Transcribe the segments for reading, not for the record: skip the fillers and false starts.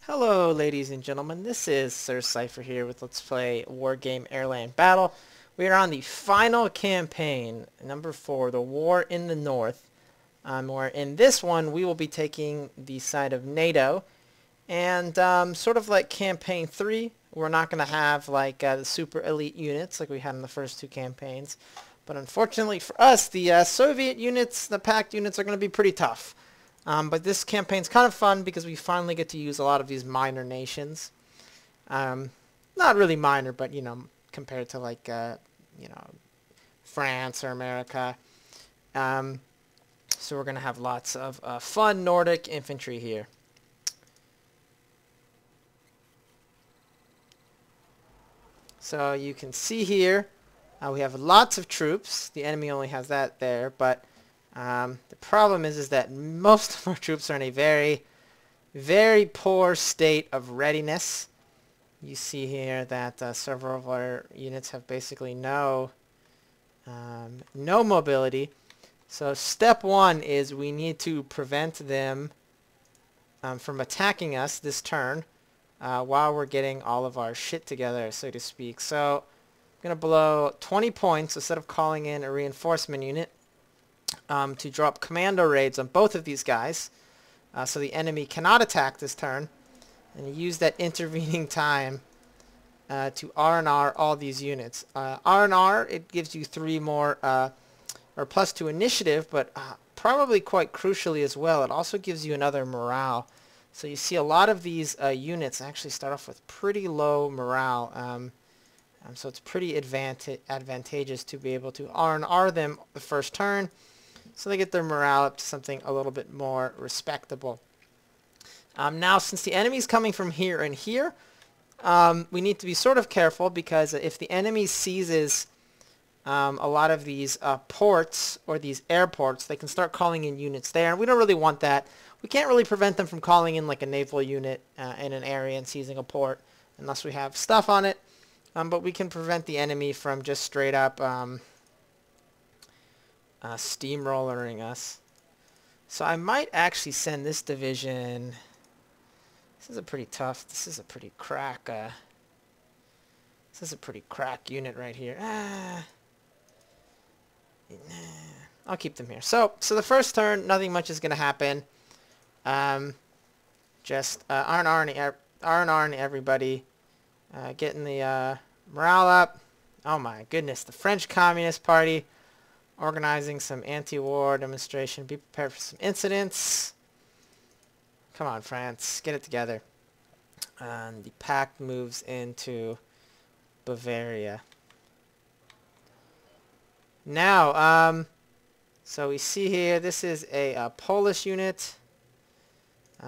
Hello ladies and gentlemen, this is Sir Cypher here with Let's Play Wargame Airland Battle. We are on the final campaign, number 4, the War in the North. Where in this one we will be taking the side of NATO. And sort of like campaign 3, we're not going to have like the super elite units like we had in the first two campaigns. But unfortunately for us, the Soviet units, the pact units, are going to be pretty tough. But this campaign's kind of fun because we finally get to use a lot of these minor nations. Not really minor, but, you know, compared to, like, France or America. So we're going to have lots of fun Nordic infantry here. So you can see here, we have lots of troops. The enemy only has that there, but the problem is that most of our troops are in a very, very poor state of readiness. You see here that several of our units have basically no mobility. So step one is we need to prevent them from attacking us this turn while we're getting all of our shit together, so to speak. So I'm going to blow 20 points instead of calling in a reinforcement unit. To drop commando raids on both of these guys, so the enemy cannot attack this turn, and use that intervening time to R&R all these units. R&R, it gives you 3 more, or +2 initiative, but probably quite crucially as well, it also gives you another morale. So you see a lot of these units actually start off with pretty low morale, so it's pretty advantageous to be able to R&R them the first turn, so they get their morale up to something a little bit more respectable. Now, since the enemy's coming from here and here, we need to be sort of careful, because if the enemy seizes a lot of these ports or these airports, they can start calling in units there, and we don't really want that. We can't really prevent them from calling in like a naval unit in an area and seizing a port unless we have stuff on it, but we can prevent the enemy from just straight up steamrollering us. So I might actually send this division. This is a pretty tough. This is a pretty crack. This is a pretty crack unit right here. I'll keep them here. So the first turn, nothing much is going to happen. Just R&R'ing everybody, getting the morale up. Oh my goodness, the French Communist Party organizing some anti-war demonstration. Be prepared for some incidents. Come on, France, get it together. And the pact moves into Bavaria. Now, so we see here, this is a Polish unit,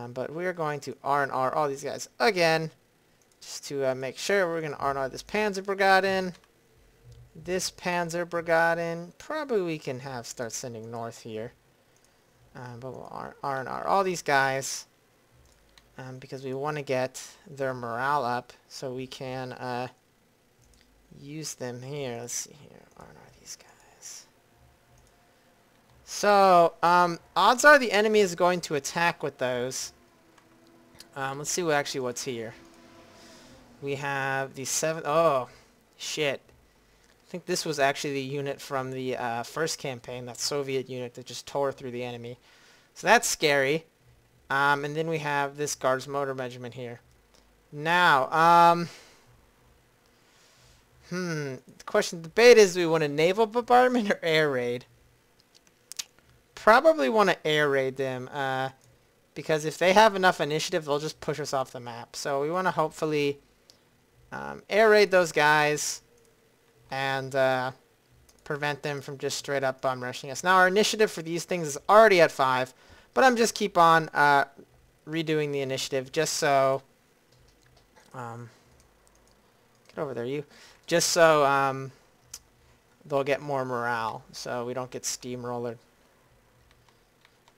but we're going to R&R all these guys again, just to make sure. We're going to R&R this Panzer Brigade in. This Panzer Brigade in. Probably we can start sending north here. But we'll R&R all these guys because we want to get their morale up so we can use them here. Let's see here. R&R these guys. So, odds are the enemy is going to attack with those. Let's see what's here. We have the 7... Oh, shit. I think this was actually the unit from the first campaign, that Soviet unit that just tore through the enemy. So that's scary. And then we have this Guards Motor Regiment here. Now, the debate is, do we want a naval bombardment or air raid? Probably want to air raid them, because if they have enough initiative, they'll just push us off the map. So we want to hopefully air raid those guys and prevent them from just straight up bum rushing us. Now our initiative for these things is already at 5, but I'm just keep on redoing the initiative just so get over there, you, just so they'll get more morale, so we don't get steamrollered.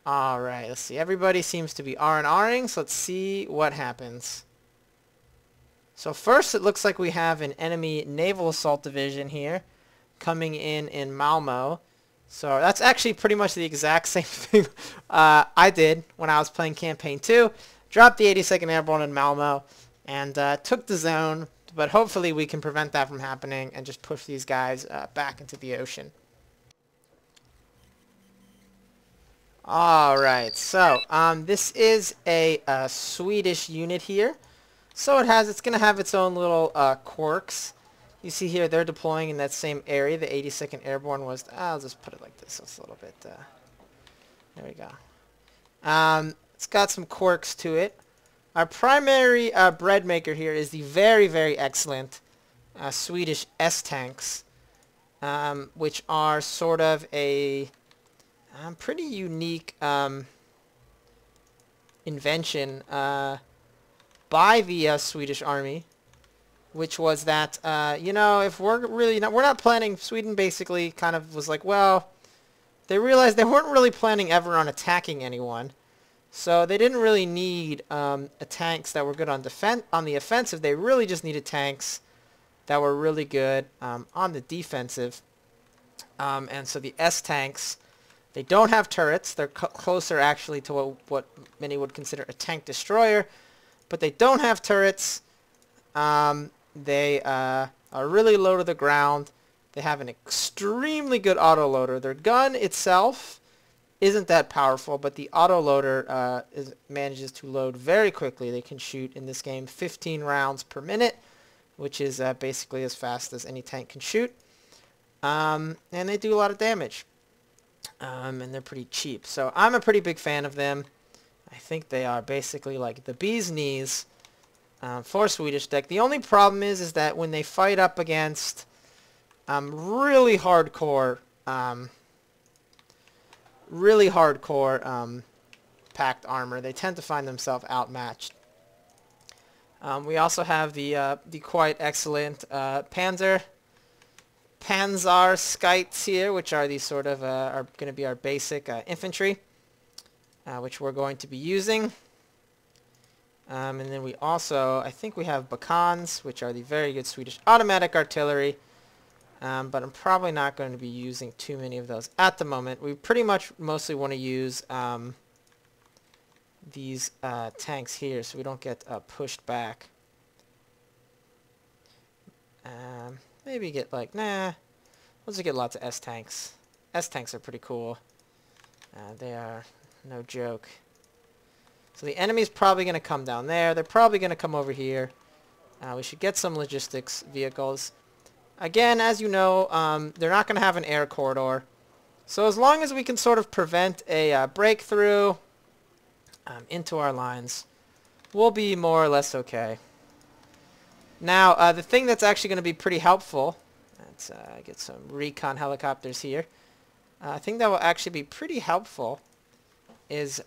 Alright, let's see. Everybody seems to be R&Ring, so let's see what happens. So first, it looks like we have an enemy naval assault division here coming in Malmo. So that's actually pretty much the exact same thing I did when I was playing campaign 2. dropped the 82nd Airborne in Malmo, and took the zone. But hopefully we can prevent that from happening and just push these guys back into the ocean. Alright, so this is a Swedish unit here. So it's going to have its own little quirks. You see here they're deploying in that same area. The 82nd Airborne was... I'll just put it like this. So it's a little bit... there we go. It's got some quirks to it. Our primary bread maker here is the very, very excellent Swedish S-tanks, which are sort of a pretty unique invention by the Swedish army, which was that, you know, if we're not planning, Sweden basically kind of was like, well, they realized they weren't really planning ever on attacking anyone. So they didn't really need tanks that were good on the offensive. They really just needed tanks that were really good on the defensive. And so the S-tanks, they don't have turrets. They're closer actually to what many would consider a tank destroyer. But they don't have turrets. They are really low to the ground. They have an extremely good autoloader. Their gun itself isn't that powerful, but the autoloader manages to load very quickly. They can shoot in this game 15 rounds per minute, which is basically as fast as any tank can shoot. And they do a lot of damage. And they're pretty cheap. So I'm a pretty big fan of them. I think they are basically like the bee's knees for Swedish deck. The only problem is that when they fight up against really hardcore packed armor, they tend to find themselves outmatched. We also have the quite excellent Panzer Skites here, which are these sort of are going to be our basic infantry, which we're going to be using. And then we also, I think we have Bakans, which are the very good Swedish automatic artillery. But I'm probably not going to be using too many of those at the moment. We pretty much mostly want to use these tanks here so we don't get pushed back. Maybe get like, nah, let's just get lots of S-tanks. S-tanks are pretty cool. They are no joke. So the enemy's probably going to come down there. They're probably going to come over here. We should get some logistics vehicles. Again, as you know, they're not going to have an air corridor. So as long as we can sort of prevent a breakthrough into our lines, we'll be more or less okay. Now, the thing that's actually going to be pretty helpful, let's get some recon helicopters here. I think that will actually be pretty helpful is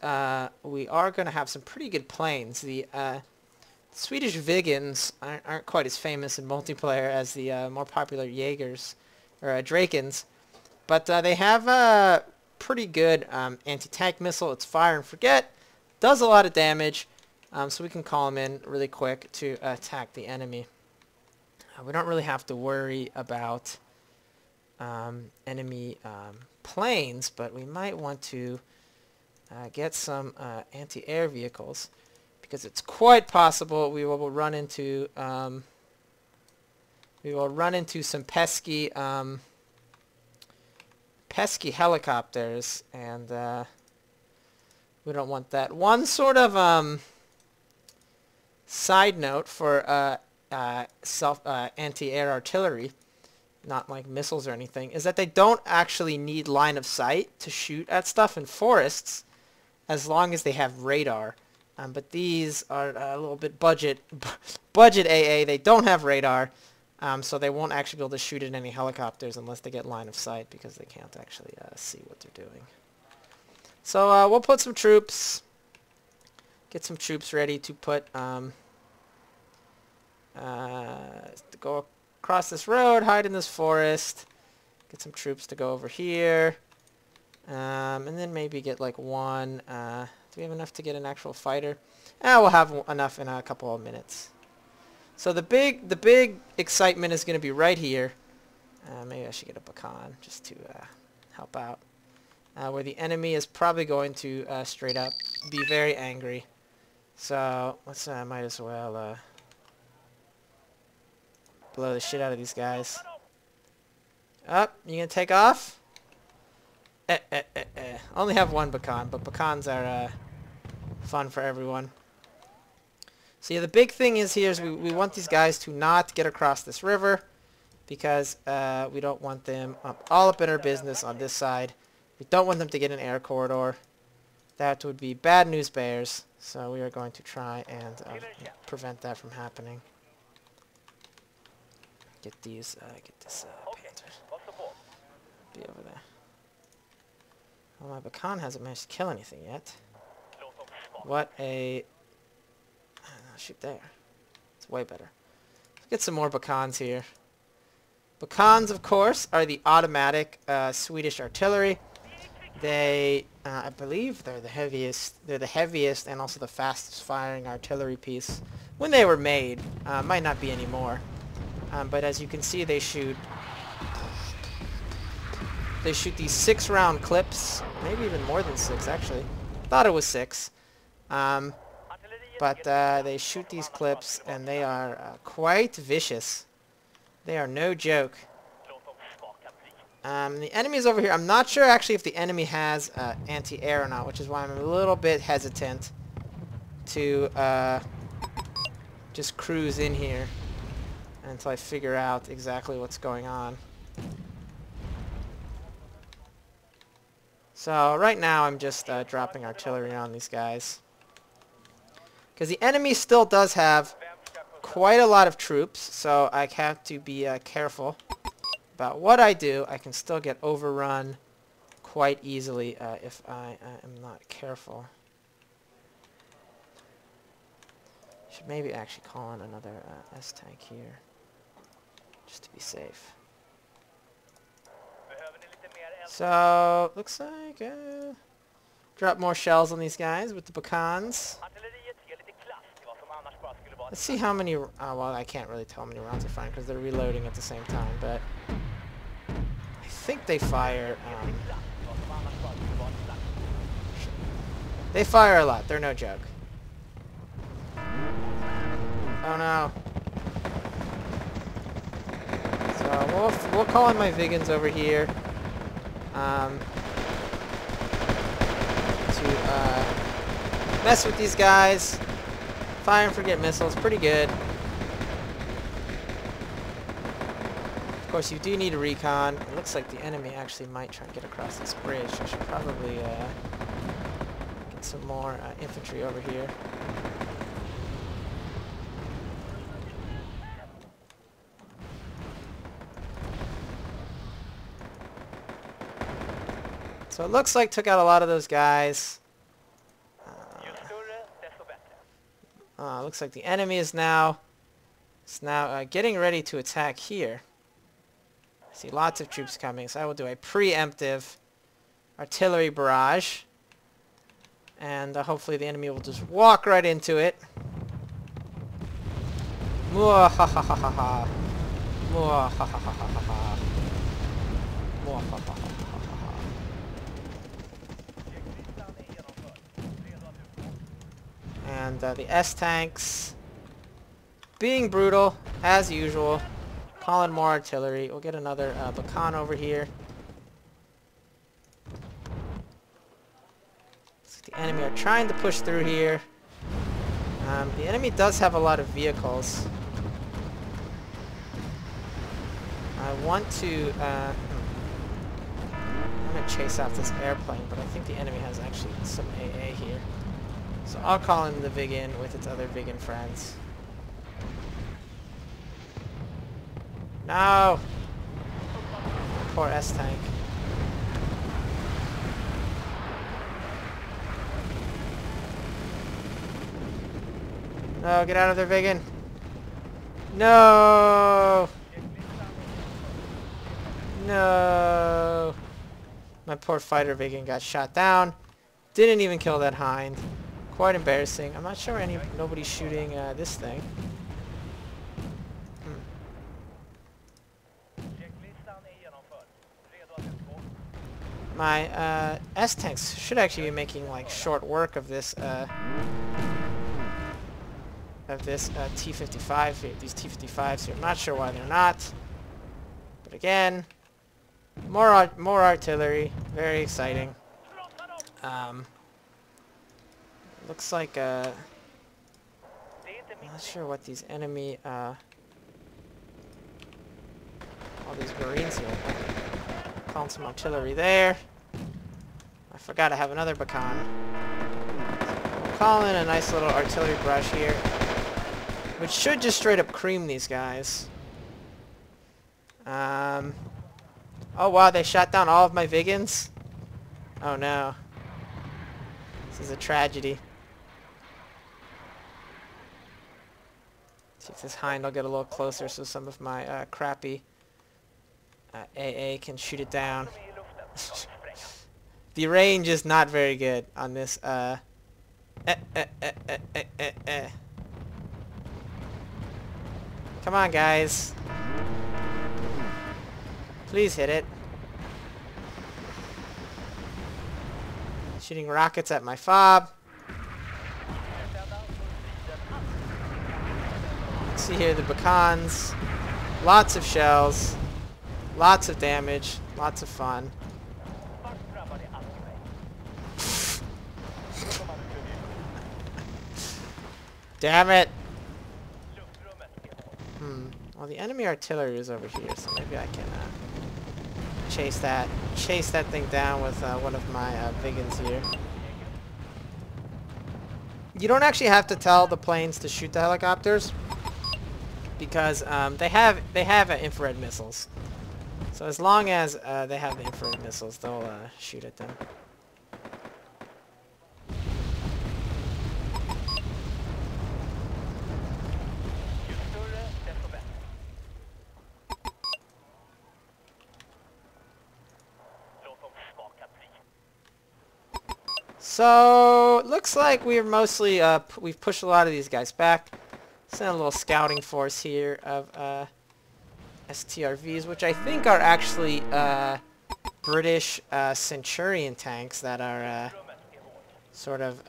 we are going to have some pretty good planes. The Swedish Viggens aren't quite as famous in multiplayer as the more popular Jaegers or Drakens, but they have a pretty good anti-tank missile. It's fire and forget, does a lot of damage, so we can call them in really quick to attack the enemy. We don't really have to worry about enemy planes, but we might want to get some anti-air vehicles, because it's quite possible we will run into some pesky helicopters, and we don't want that. One sort of side note for anti-air artillery, not like missiles or anything, is that they don't actually need line of sight to shoot at stuff in forests as long as they have radar. But these are a little bit budget AA. They don't have radar, so they won't actually be able to shoot at any helicopters unless they get line of sight, because they can't actually see what they're doing. So we'll put some troops, get some troops ready to put to go across this road, hide in this forest, get some troops to go over here, and then maybe get like one. Do we have enough to get an actual fighter? We'll have enough in a couple of minutes. So the big excitement is going to be right here. Maybe I should get a Bakan just to help out. Where the enemy is probably going to straight up be very angry So let's might as well blow the shit out of these guys. Up, you gonna take off? Only have one beacon, but beacons are fun for everyone. So yeah, the big thing is here is we want these guys to not get across this river because we don't want them all up in our business on this side. We don't want them to get an air corridor. That would be bad news bears. So we are going to try and prevent that from happening. Get this Panther. Be over there. Well, my beacon hasn't managed to kill anything yet. What a... shoot there. It's way better. Let's get some more beacons here. Beacons, of course, are the automatic Swedish artillery. They, I believe, they're the heaviest. They're the heaviest and also the fastest firing artillery piece when they were made. Might not be anymore, but as you can see, they shoot these 6-round clips, maybe even more than 6 actually. Thought it was 6, but they shoot these clips and they are quite vicious. They are no joke. The enemy is over here. I'm not sure actually if the enemy has anti-air or not, which is why I'm a little bit hesitant to just cruise in here until I figure out exactly what's going on. So right now I'm just dropping artillery on these guys. Because the enemy still does have quite a lot of troops, so I have to be careful about what I do. I can still get overrun quite easily if I am not careful. Should maybe actually call in another S-tank here, just to be safe. So, looks like drop more shells on these guys with the beacons. Let's see how many... well, I can't really tell how many rounds they're firing because they're reloading at the same time, but I think they fire... they fire a lot. They're no joke. Oh no. So we'll call in my Vigans over here to mess with these guys. Fire and forget missiles, pretty good. Of course, you do need a recon. It looks like the enemy actually might try and get across this bridge. I should probably get some more infantry over here. So it looks like took out a lot of those guys. Looks like the enemy is now getting ready to attack here. I see lots of troops coming, so I will do a preemptive artillery barrage. And hopefully the enemy will just walk right into it. Muahahaha. Muahahaha. Muahahaha. And the S-tanks being brutal, as usual. Calling more artillery. We'll get another beacon over here. So the enemy are trying to push through here. The enemy does have a lot of vehicles. I want to... I'm going to chase out this airplane, but I think the enemy has actually some AA here. So I'll call in the Viggen with its other Viggen friends. No! Poor S-tank. No, get out of there, Viggen. No! No! My poor fighter Viggen got shot down. Didn't even kill that hind. Quite embarrassing. I'm not sure nobody's shooting this thing. My S-tanks should actually be making like short work of this of this T-55 here, these T-55s here. I'm not sure why they're not. But again, more artillery. Very exciting. Looks like I'm not sure what these enemy all these Marines here. Calling some artillery there. I forgot I have another beacon. So call in a nice little artillery brush here, which should just straight up cream these guys. Oh wow, they shot down all of my Vigans? Oh no. This is a tragedy. See if this Hind will get a little closer so some of my crappy AA can shoot it down. The range is not very good on this Come on, guys. Please hit it. Shooting rockets at my fob. See here the beacons. Lots of shells. Lots of damage. Lots of fun. Damn it! Well, the enemy artillery is over here, so maybe I can chase that thing down with one of my Vigans here. You don't actually have to tell the planes to shoot the helicopters because they have infrared missiles. So as long as they have the infrared missiles, they'll shoot at them. So, looks like we're mostly, we've pushed a lot of these guys back. Sent a little scouting force here of STRVs, which I think are actually British Centurion tanks that are sort of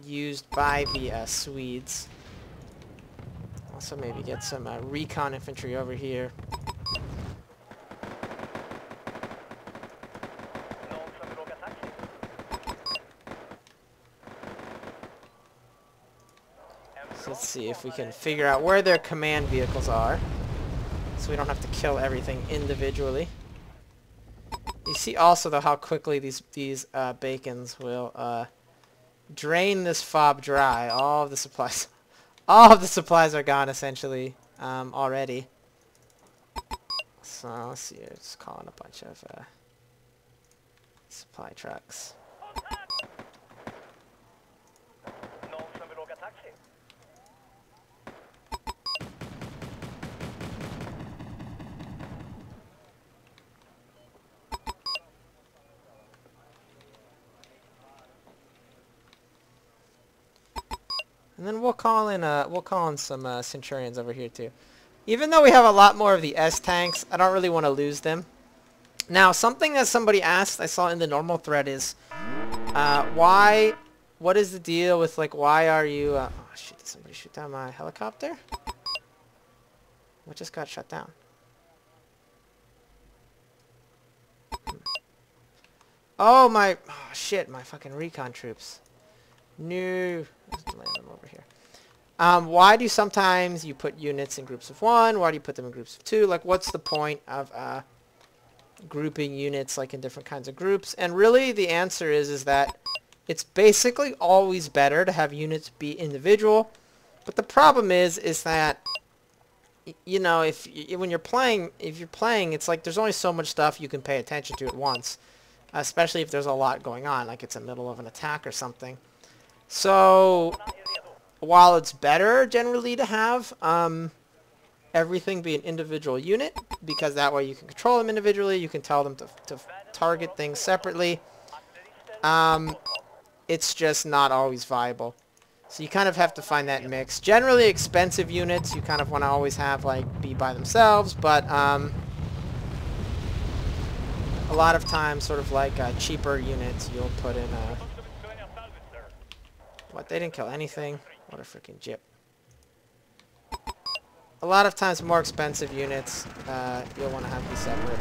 used by the Swedes. Also maybe get some recon infantry over here. Let's see if we can figure out where their command vehicles are, so we don't have to kill everything individually. You see also though how quickly these Bacons will drain this fob dry. All of the supplies are gone essentially already. So let's see, just calling a bunch of supply trucks. And then we'll call in some Centurions over here too. Even though we have a lot more of the S tanks, I don't really want to lose them. Now, something that somebody asked, I saw in the normal thread is, what is the deal with, like, why are you, oh shit, did somebody shoot down my helicopter? What just got shut down? Oh shit, my fucking recon troops. No. Let's land them over here. Why do sometimes you put units in groups of 1? Why do you put them in groups of 2? Like, what's the point of grouping units like in different kinds of groups? And really, the answer is that it's basically always better to have units be individual. But the problem is that you know, when you're playing, it's like there's only so much stuff you can pay attention to at once, especially if there's a lot going on, like it's in the middle of an attack or something. So, while it's better generally to have everything be an individual unit, because that way you can control them individually, you can tell them to target things separately, it's just not always viable. So you kind of have to find that mix. Generally expensive units you kind of want to always have like be by themselves, but a lot of times sort of like cheaper units you'll put in What, they didn't kill anything? What a freaking jip. a lot of times more expensive units, you'll want to have these separate.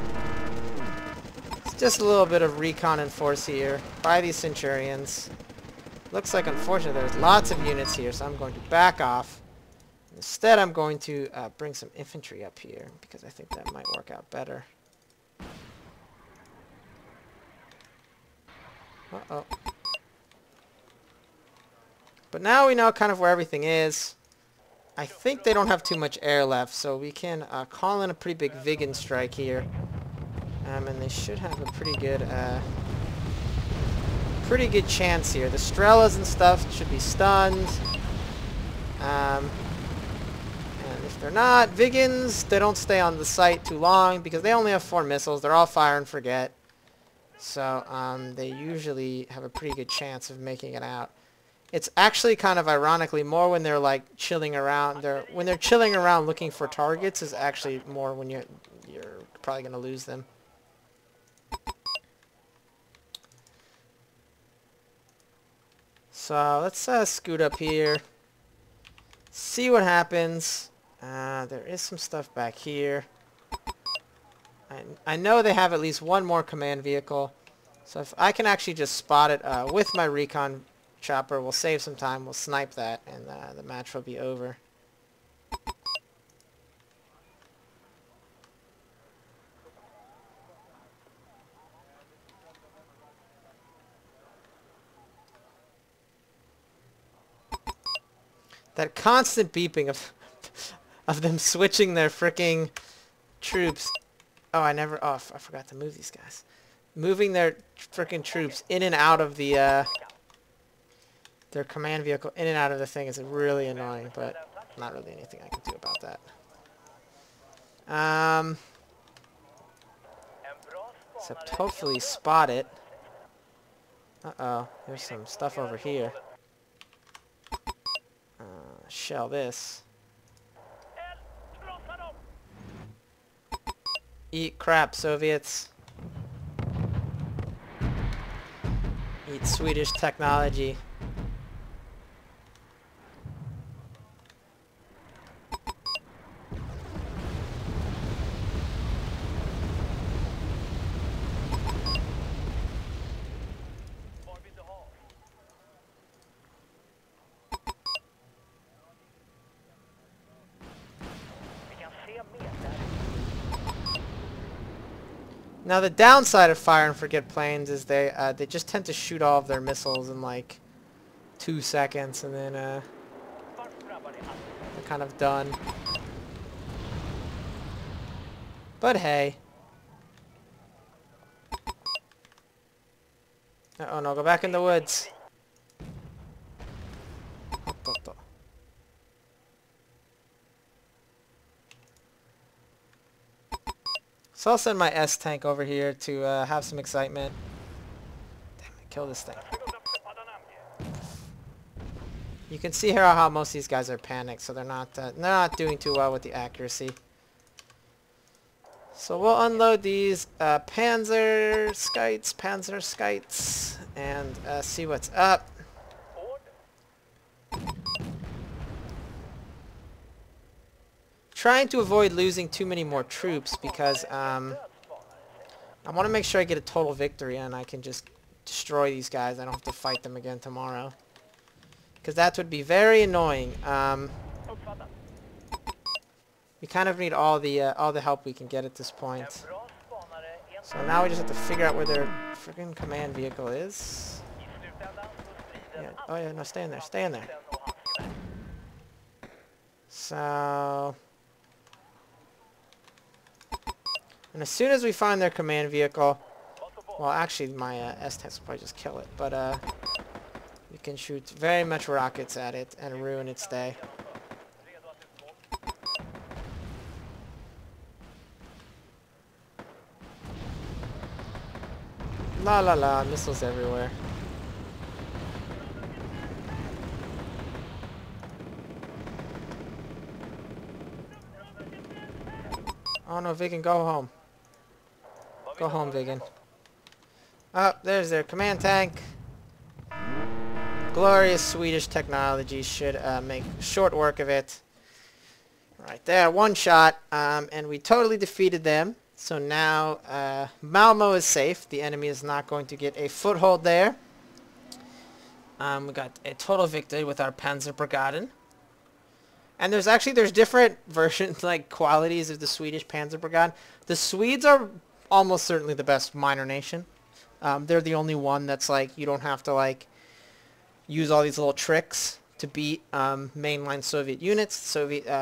It's just a little bit of recon and force here by these Centurions. Looks like, unfortunately, there's lots of units here, so I'm going to back off. Instead, I'm going to bring some infantry up here, because I think that might work out better. Uh-oh. But now we know kind of where everything is. I think they don't have too much air left, so we can call in a pretty big Vigan strike here. And they should have a pretty good chance here. The Strelas and stuff should be stunned. And if they're not, Vigans, they don't stay on the site too long because they only have 4 missiles. They're all fire and forget. So they usually have a pretty good chance of making it out. It's actually kind of ironically more when they're like chilling around. When they're chilling around looking for targets is actually more when you're probably going to lose them. So let's scoot up here. See what happens. There is some stuff back here. I know they have at least one more command vehicle. So if I can actually just spot it with my recon chopper, we'll save some time. We'll snipe that, and the match will be over. That constant beeping of them switching their fricking troops. Oh, I forgot to move these guys. Moving their frickin' troops in and out of the their command vehicle in and out of the thing is really annoying, but not really anything I can do about that. Except hopefully spot it. Uh-oh, there's some stuff over here. Shell this. Eat crap, Soviets. Eat Swedish technology. Now the downside of fire and forget planes is they just tend to shoot all of their missiles in like 2 seconds, and then they're kind of done. But hey. Oh no, go back in the woods. So I'll send my S-tank over here to have some excitement. Damn it, kill this thing. You can see here how most of these guys are panicked, so they're not doing too well with the accuracy. So we'll unload these Panzer Skites, and see what's up. Trying to avoid losing too many more troops because I want to make sure I get a total victory and I can just destroy these guys. I don't have to fight them again tomorrow, because that would be very annoying. We kind of need all the help we can get at this point. So now we just have to figure out where their freaking command vehicle is. Yeah. Oh yeah, no, stay in there, stay in there. So. And as soon as we find their command vehicle, well, actually my S-tanks will probably just kill it, but we can shoot very much rockets at it and ruin its day. La la la, missiles everywhere. Oh no, Vigan, go home. Go home, Vigan. Oh, there's their command tank. Glorious Swedish technology should make short work of it. Right there, one shot, and we totally defeated them. So now Malmo is safe. The enemy is not going to get a foothold there. We got a total victory with our Panzerbrigaden. And there's different versions, like qualities of the Swedish Panzerbrigade. The Swedes are almost certainly the best minor nation. They're the only one that's like, you don't have to like use all these little tricks to beat mainline Soviet units.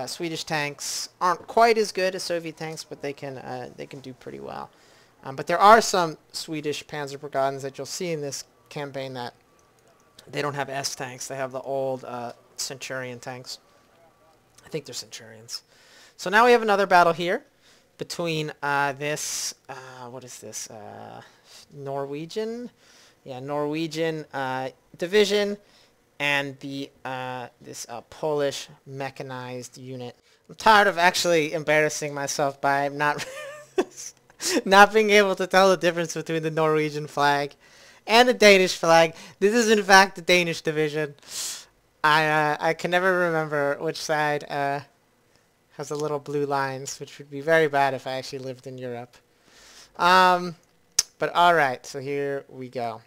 Swedish tanks aren't quite as good as Soviet tanks, but they can do pretty well. But there are some Swedish Panzerbrigadens that you'll see in this campaign that they don't have S tanks. They have the old Centurion tanks. I think they're Centurions. So now we have another battle here between this, what is this, Norwegian? Yeah, Norwegian division and the this Polish mechanized unit. I'm tired of actually embarrassing myself by not not being able to tell the difference between the Norwegian flag and the Danish flag. This is in fact the Danish division. I can never remember which side has the little blue lines, which would be very bad if I actually lived in Europe. But alright, so here we go.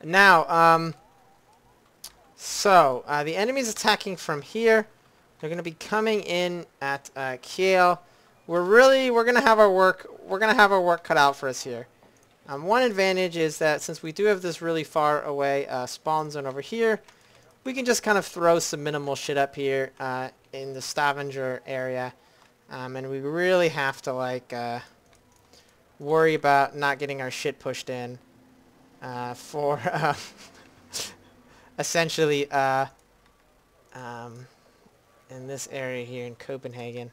Now, the enemy's attacking from here. They're going to be coming in at Kiel. We're gonna have our work cut out for us here. One advantage is that since we do have this really far away spawn zone over here, we can just kind of throw some minimal shit up here in the Stavanger area, and we really have to like worry about not getting our shit pushed in for essentially in this area here in Copenhagen.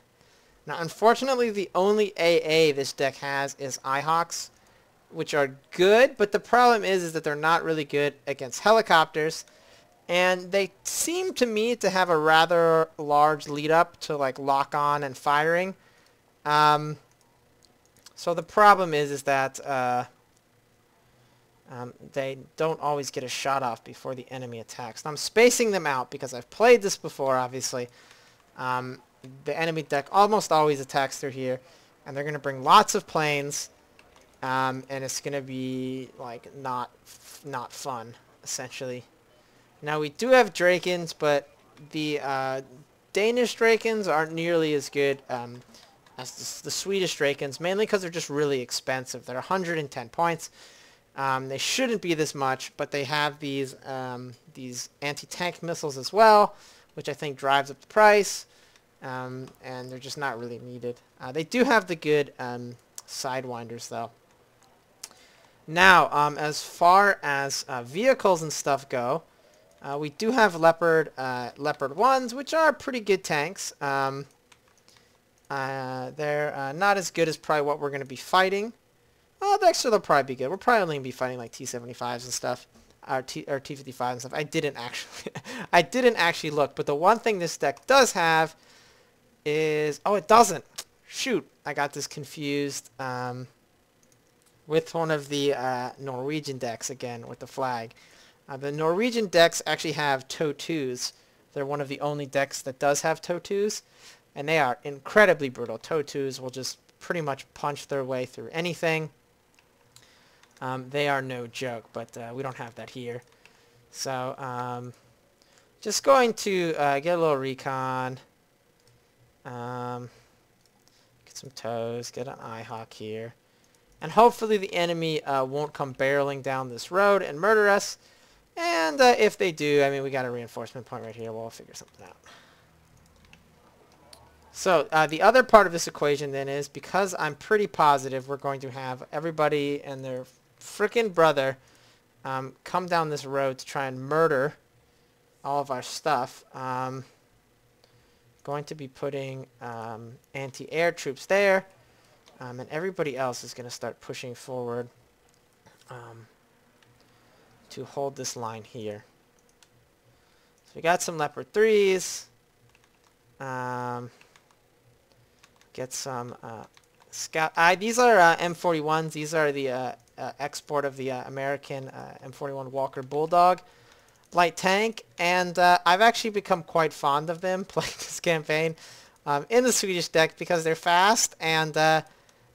Now, unfortunately, the only AA this deck has is Ihawks, which are good, but the problem is that they're not really good against helicopters, and they seem to me to have a rather large lead up to like lock on and firing. So the problem is that they don't always get a shot off before the enemy attacks. Now, I'm spacing them out because I've played this before, obviously. The enemy deck almost always attacks through here, and they're going to bring lots of planes, and it's going to be like not fun, essentially. Now, we do have Drakens, but the Danish Drakens aren't nearly as good as the Swedish Drakens, mainly because they're just really expensive. They're 110 points. They shouldn't be this much, but they have these anti-tank missiles as well, which I think drives up the price, and they're just not really needed. They do have the good Sidewinders, though. Now, as far as vehicles and stuff go, we do have Leopard 1s, which are pretty good tanks. They're not as good as probably what we're going to be fighting. Oh, actually, they'll probably be good. We're probably only going to be fighting like T-75s and stuff, or T-55s and stuff. I didn't actually look, but the one thing this deck does have is, oh, it doesn't. Shoot, I got this confused with one of the Norwegian decks again with the flag. The Norwegian decks actually have TOW2s. They're one of the only decks that does have TOW2s, and they are incredibly brutal. TOW2s will just pretty much punch their way through anything. They are no joke, but we don't have that here. So, just going to get a little recon. Get some toes, get an Ihawk here. And hopefully the enemy won't come barreling down this road and murder us. And if they do, I mean, we got a reinforcement point right here. We'll figure something out. So the other part of this equation then is, because I'm pretty positive we're going to have everybody and their frickin' brother come down this road to try and murder all of our stuff. Going to be putting anti-air troops there, and everybody else is going to start pushing forward to hold this line here. So we got some Leopard 3s. Get some scout. These are M41s. These are the export of the American M41 Walker Bulldog. light tank, and I've actually become quite fond of them playing this campaign in the Swedish deck because they're fast, and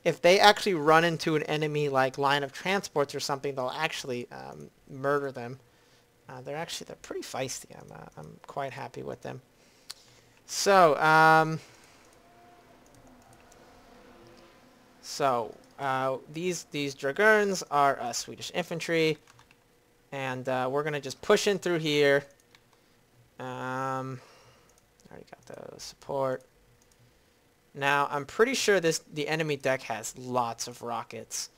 if they actually run into an enemy like line of transports or something, they'll actually murder them. They're pretty feisty. I'm quite happy with them. So these dragoons are Swedish infantry, and we're gonna just push in through here. Already got the support. Now I'm pretty sure the enemy deck has lots of rockets,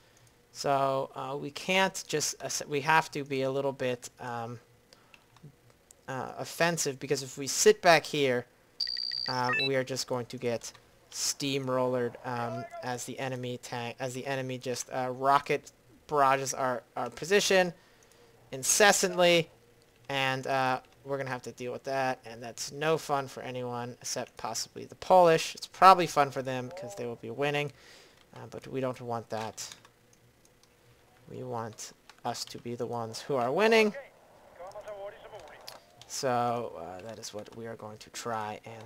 so we can't just we have to be a little bit offensive, because if we sit back here, we are just going to get steamrollered as the enemy just rocket barrages our position incessantly, and we're gonna have to deal with that, and that's no fun for anyone except possibly the Polish. It's probably fun for them because they will be winning, but we don't want that. We want us to be the ones who are winning. So that is what we are going to try and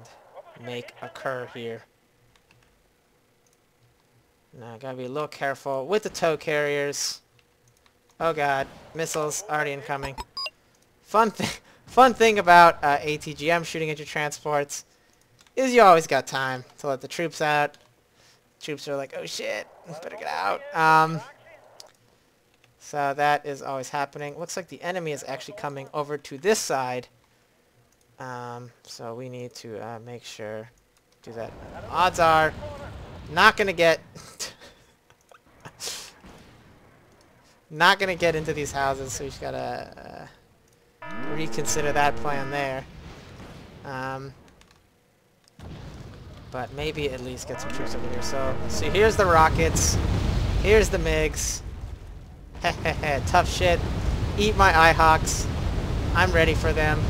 make occur here. Now, gotta be a little careful with the tow carriers. Oh god, missiles already incoming. Fun thing about ATGM shooting at your transports is you always got time to let the troops out. Troops are like, oh shit, better get out. So that is always happening. Looks like the enemy is actually coming over to this side. So we need to make sure do that. Odds are not gonna get not gonna get into these houses, so we just gotta reconsider that plan there. But maybe at least get some troops over here. So here's the rockets, here's the MiGs. Tough shit. Eat my Ihawks. I'm ready for them.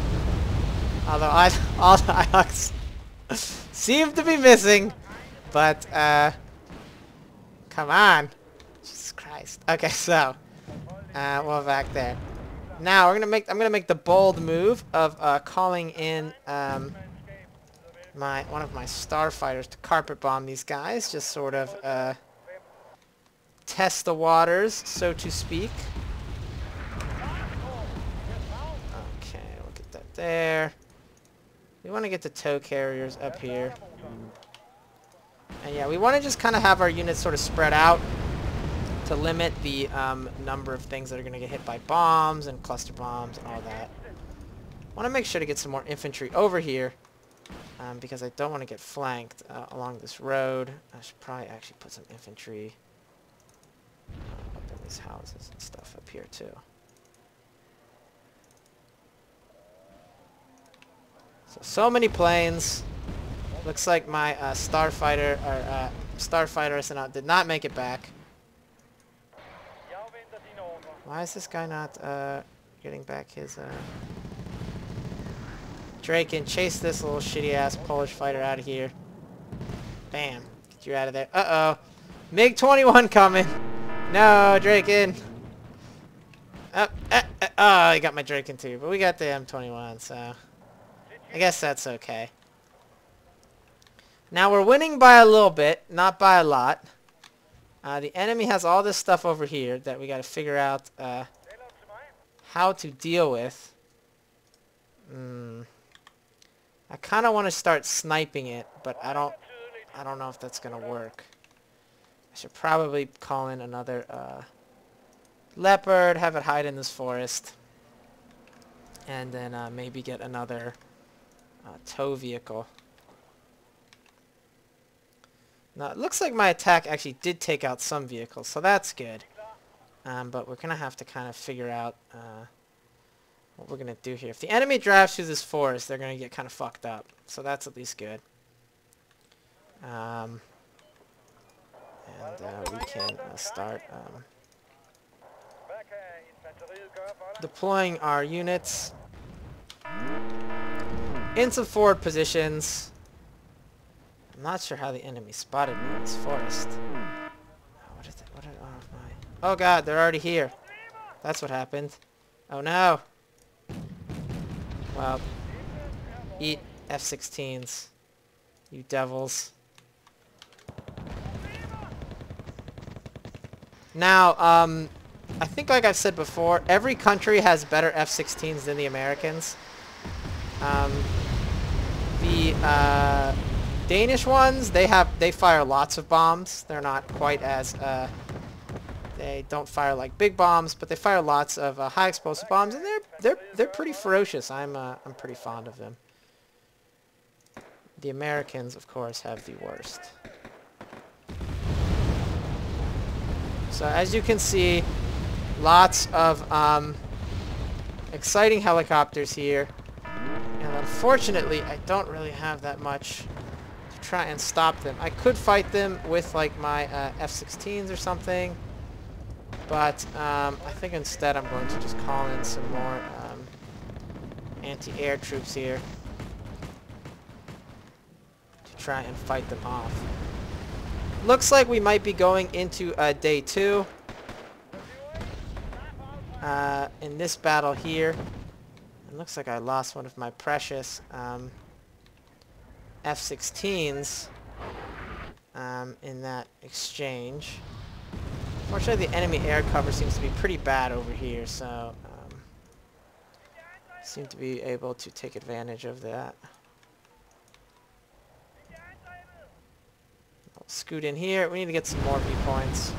Although all the Ihawks seem to be missing, but come on, Jesus Christ. Okay, so we're back there. Now I'm gonna make the bold move of calling in one of my starfighters to carpet bomb these guys, just sort of test the waters, so to speak. Okay, we'll get that there. We want to get the tow carriers up here. And yeah, we want to just kind of have our units sort of spread out to limit the number of things that are going to get hit by bombs and cluster bombs and all that. I want to make sure to get some more infantry over here because I don't want to get flanked along this road. I should probably actually put some infantry up in these houses and stuff up here too. So many planes. Looks like my starfighter did not make it back. Why is this guy not getting back his Draken? Chase this little shitty ass Polish fighter out of here. Bam. Get you out of there. Uh-oh. MiG-21 coming. No, Draken. Oh, I got my Draken too, but we got the M21, so I guess that's okay. Now we're winning by a little bit, not by a lot. The enemy has all this stuff over here that we got to figure out how to deal with. I kind of want to start sniping it, but I don't know if that's gonna work. I should probably call in another leopard, have it hide in this forest, and then maybe get another tow vehicle. Now, it looks like my attack actually did take out some vehicles, so that's good. But we're going to have to kind of figure out what we're going to do here. If the enemy drives through this forest, they're going to get kind of fucked up. So that's at least good. And we can start deploying our units into forward positions. I'm not sure how the enemy spotted me in this forest. Oh god, they're already here. That's what happened. Oh no. Well, eat F-16s, you devils. Now, I think like I've said before, every country has better F-16s than the Americans. The Danish ones, they fire lots of bombs. They're not quite as they don't fire like big bombs, but they fire lots of high explosive bombs, and they're pretty ferocious. I'm pretty fond of them. The Americans, of course, have the worst. So as you can see, lots of exciting helicopters here. And unfortunately, I don't really have that much to try and stop them. I could fight them with like my F-16s or something. But I think instead I'm going to just call in some more anti-air troops here to try and fight them off. Looks like we might be going into day 2 in this battle here. It looks like I lost one of my precious F-16s in that exchange. Fortunately, the enemy air cover seems to be pretty bad over here, so seem to be able to take advantage of that. I'll scoot in here. We need to get some more viewpoints.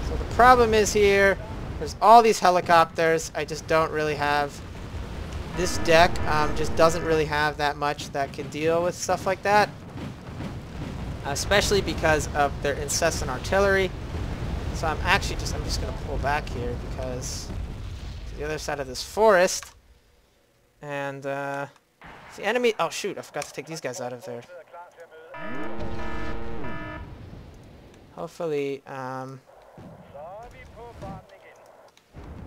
So the problem is here, there's all these helicopters. I just don't really have... This deck just doesn't really have that much that can deal with stuff like that. Especially because of their incessant artillery. So I'm just going to pull back here because to the other side of this forest. And the enemy... Oh shoot, I forgot to take these guys out of there. Hopefully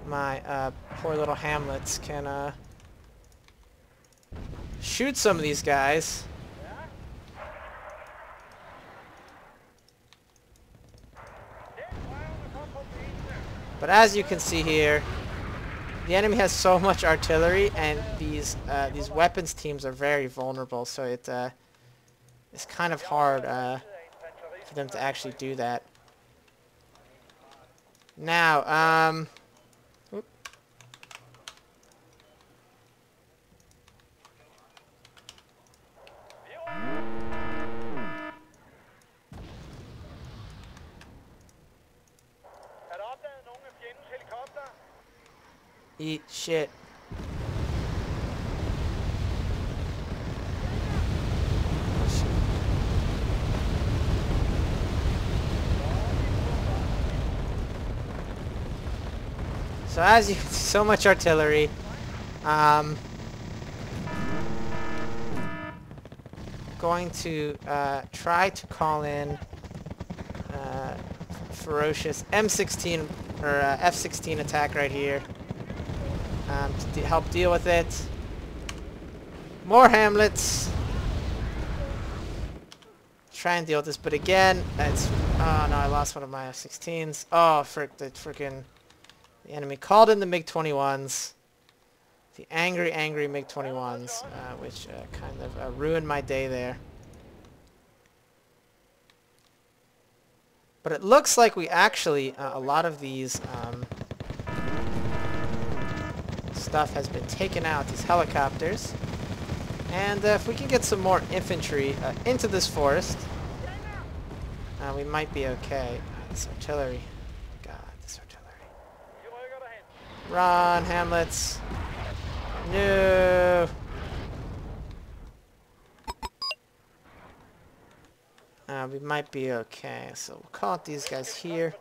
my poor little hamlets can shoot some of these guys. But as you can see here, the enemy has so much artillery, and these weapons teams are very vulnerable. So it's kind of hard for them to actually do that. Now, eat shit. So as you can see, so much artillery. Going to try to call in ferocious M16 or F-16 attack right here. To help deal with it. More hamlets. Try and deal with this, but again, it's... Oh no, I lost one of my F-16s. Oh, frick, the enemy called in the MiG-21s. The angry, angry MiG-21s, which kind of ruined my day there. But it looks like we actually, a lot of these... stuff has been taken out, these helicopters, and if we can get some more infantry into this forest, we might be okay. This artillery, God, this artillery. Run, hamlets! No! We might be okay, so we'll call out these guys here.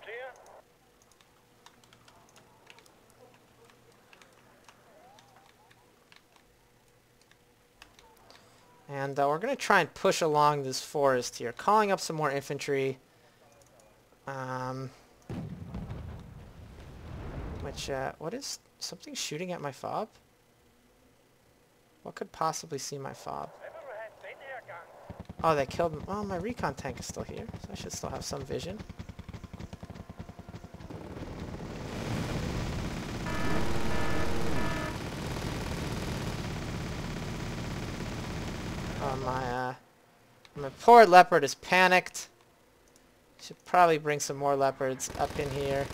And we're going to try and push along this forest here, calling up some more infantry. What is... Something shooting at my fob? What could possibly see my fob? Oh, they killed him. Oh, my recon tank is still here, so I should still have some vision. my poor leopard is panicked. Should probably bring some more leopards up in here.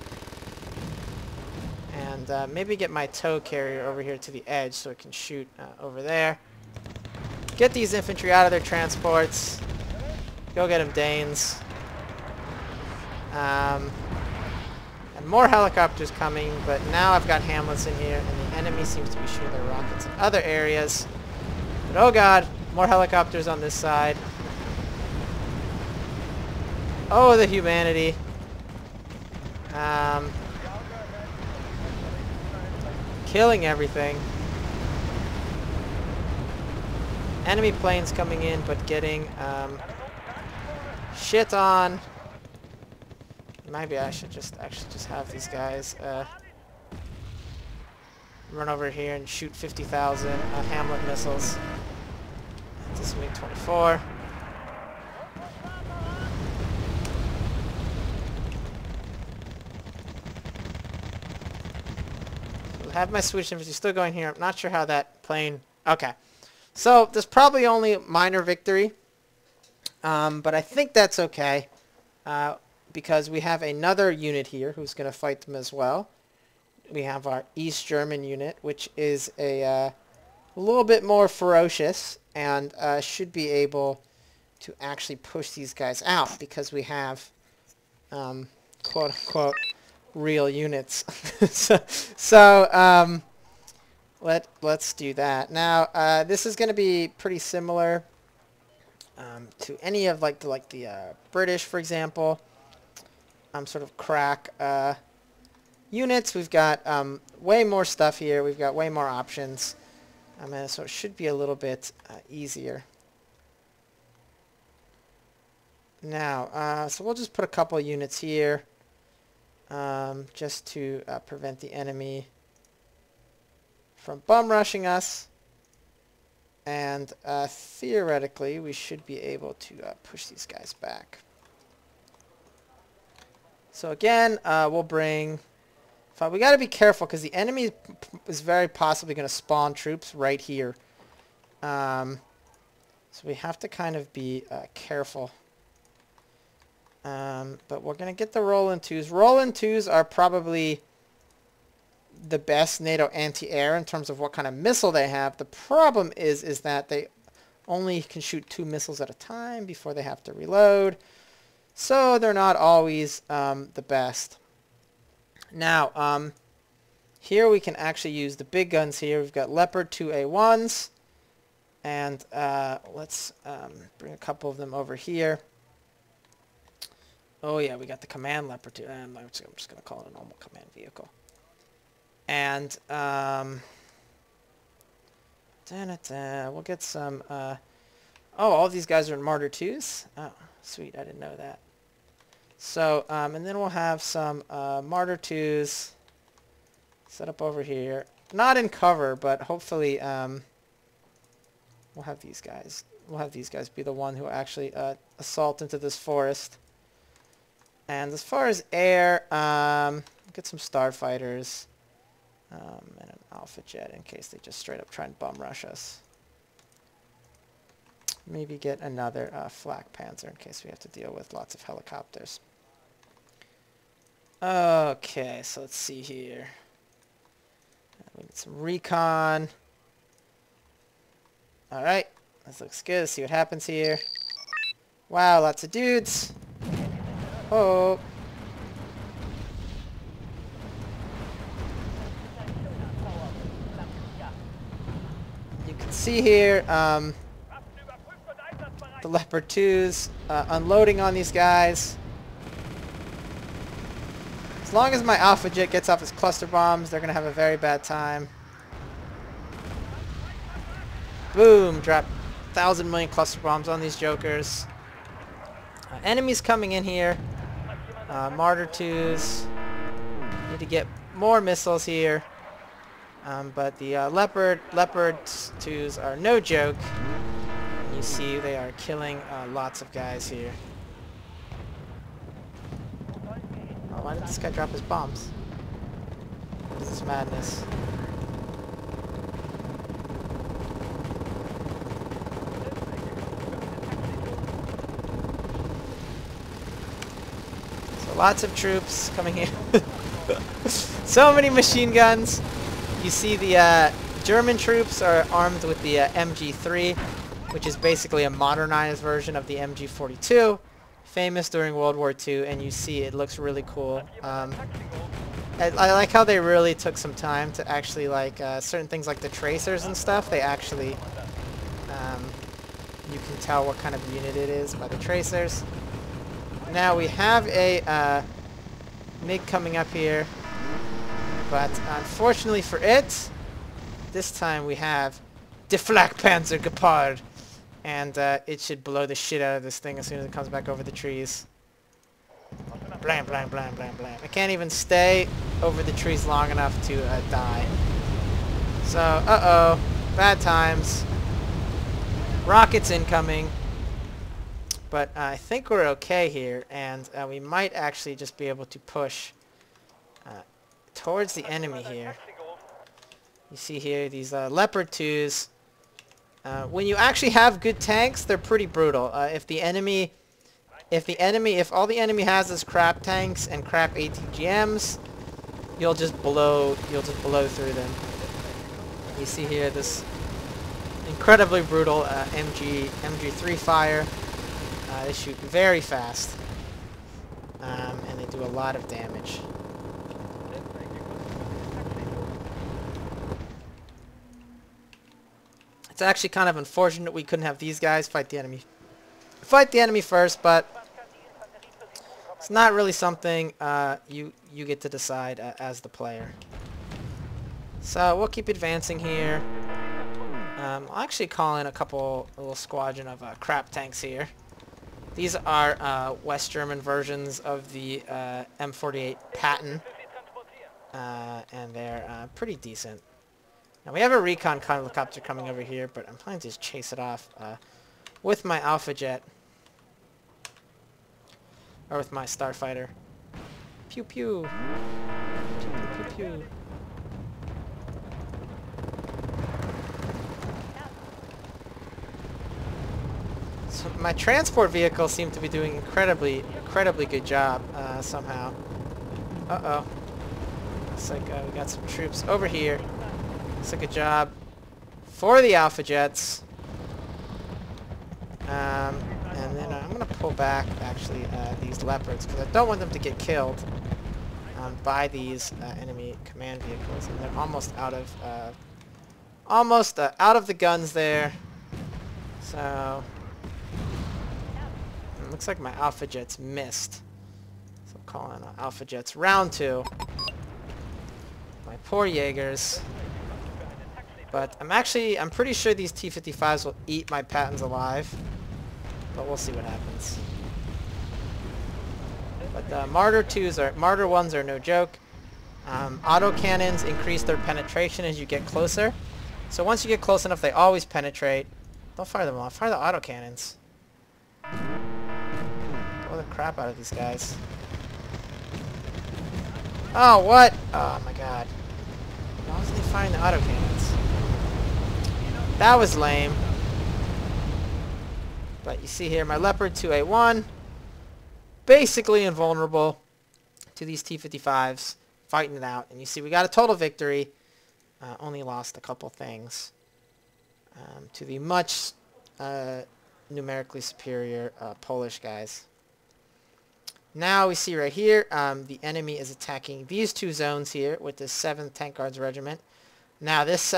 And maybe get my tow carrier over here to the edge so it can shoot over there. Get these infantry out of their transports. Go get them, Danes. And more helicopters coming, but now I've got hamlets in here, and the enemy seems to be shooting their rockets in other areas. But oh god, more helicopters on this side. Oh, the humanity. Killing everything. Enemy planes coming in, but getting shit on. Maybe I should just have these guys run over here and shoot 50,000 Hamlet missiles. This MiG-24. So I have my Swedish infantry still going here. I'm not sure how that plane... Okay. So there's probably only a minor victory. But I think that's okay. Because we have another unit here who's going to fight them as well. We have our East German unit, which is a little bit more ferocious and should be able to actually push these guys out because we have quote-unquote real units. so let's do that. Now, this is going to be pretty similar to any of like the British, for example. Sort of crack units. We've got way more stuff here. We've got way more options. So it should be a little bit easier. Now, so we'll just put a couple units here just to prevent the enemy from bum rushing us. And theoretically, we should be able to push these guys back. So again, we'll bring... we got to be careful because the enemy is very possibly going to spawn troops right here. So we have to kind of be careful. But we're going to get the Roland 2s. Roland 2s are probably the best NATO anti-air in terms of what kind of missile they have. The problem is that they only can shoot 2 missiles at a time before they have to reload. So they're not always the best. Now, here we can actually use the big guns here. We've got Leopard 2A1s. And let's bring a couple of them over here. Oh yeah, we got the command Leopard 2. I'm just going to call it a normal command vehicle. And we'll get some... oh, all these guys are in Martyr 2s? Oh, sweet, I didn't know that. So, and then we'll have some Martyr 2s set up over here. Not in cover, but hopefully we'll have these guys. We'll have these guys be the one who actually assault into this forest. And as far as air, get some starfighters and an alpha jet in case they just straight up try and bum rush us. Maybe get another flak panzer in case we have to deal with lots of helicopters. Okay, so let's see here. We need some recon. Alright, this looks good. Let's see what happens here. Wow, lots of dudes. Oh. You can see here the Leopard 2s unloading on these guys. As long as my Alpha Jet gets off his cluster bombs, they're going to have a very bad time. Boom! Drop 1,000 million cluster bombs on these jokers. Enemies coming in here. Martyr 2s. Need to get more missiles here. But the Leopard 2s are no joke. And you see they are killing lots of guys here. Oh, why did this guy drop his bombs? What is this madness? Lots of troops coming here. So many machine guns. You see the German troops are armed with the MG3, which is basically a modernized version of the MG42, famous during World War II, and you see it looks really cool. I like how they really took some time to actually, like, certain things like the tracers and stuff, they actually, you can tell what kind of unit it is by the tracers. Now we have a MiG coming up here, but unfortunately for it, this time we have the Flak Panzer Gepard, and it should blow the shit out of this thing as soon as it comes back over the trees. Blam, blam, blam, blam, blam. I can't even stay over the trees long enough to die. So, uh-oh. Bad times. Rockets incoming. But I think we're okay here, and we might actually just be able to push towards the enemy here. You see here these Leopard 2s. When you actually have good tanks, they're pretty brutal. If all the enemy has is crap tanks and crap ATGMs, you'll just blow through them. You see here this incredibly brutal MG3 fire. They shoot very fast, and they do a lot of damage. It's actually kind of unfortunate we couldn't have these guys fight the enemy first, but it's not really something you get to decide as the player. So we'll keep advancing here. I'll actually call in a little squadron of crap tanks here. These are West German versions of the M48 Patton, and they're pretty decent. Now we have a recon helicopter coming over here, but I'm planning to just chase it off with my Alpha Jet. Or with my Starfighter. Pew pew. Pew pew pew pew. So my transport vehicles seem to be doing incredibly good job somehow. Uh-oh. Looks like we got some troops over here. Looks like a job for the Alpha Jets. And then I'm going to pull back, actually, these Leopards, because I don't want them to get killed by these enemy command vehicles. And they're almost out of the guns there. So it looks like my Alpha Jets missed. So I'm calling Alpha Jets round 2. My poor Jaegers. But I'm pretty sure these T-55s will eat my Pattons alive. But we'll see what happens. But the Martyr 1s are no joke. Autocannons increase their penetration as you get closer. So once you get close enough, they always penetrate. Don't fire them off. Fire the autocannons. Blow the crap out of these guys. Oh, what? Oh my god. Why wasn't they firing the autocannons? That was lame. But you see here, my Leopard 2A1, basically invulnerable to these T-55s, fighting it out. And you see we got a total victory, only lost a couple things to the much numerically superior Polish guys. Now we see right here, the enemy is attacking these 2 zones here with the 7th Tank Guards Regiment. Now this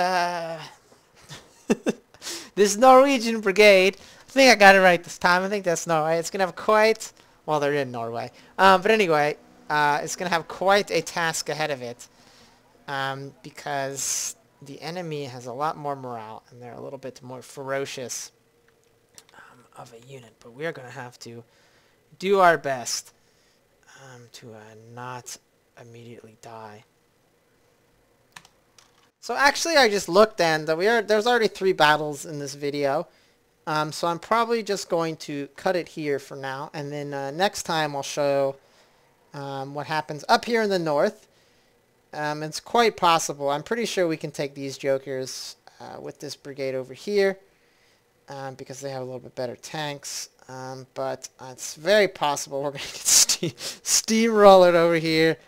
this Norwegian brigade, I think I got it right this time. I think that's Norway. It's going to have quite... Well, they're in Norway. But anyway, it's going to have quite a task ahead of it. Because the enemy has a lot more morale. And they're a little bit more ferocious of a unit. But we're going to have to do our best to not immediately die. So actually I just looked, and there's already 3 battles in this video. So I'm probably just going to cut it here for now, and then next time I'll show what happens up here in the north. It's quite possible. I'm pretty sure we can take these jokers with this brigade over here because they have a little bit better tanks. But it's very possible we're going to get steamroller over here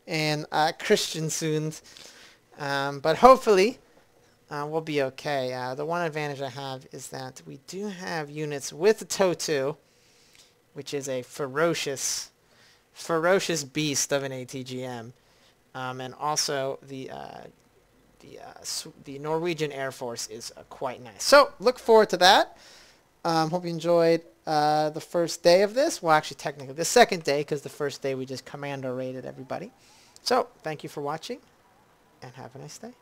and Christiansund. But hopefully we'll be okay. The one advantage I have is that we do have units with the TOW2, which is a ferocious beast of an ATGM. And also the Norwegian Air Force is quite nice. So look forward to that. Hope you enjoyed the first day of this. Well, actually, technically the second day, because the first day we just commando raided everybody. So thank you for watching, and have a nice day.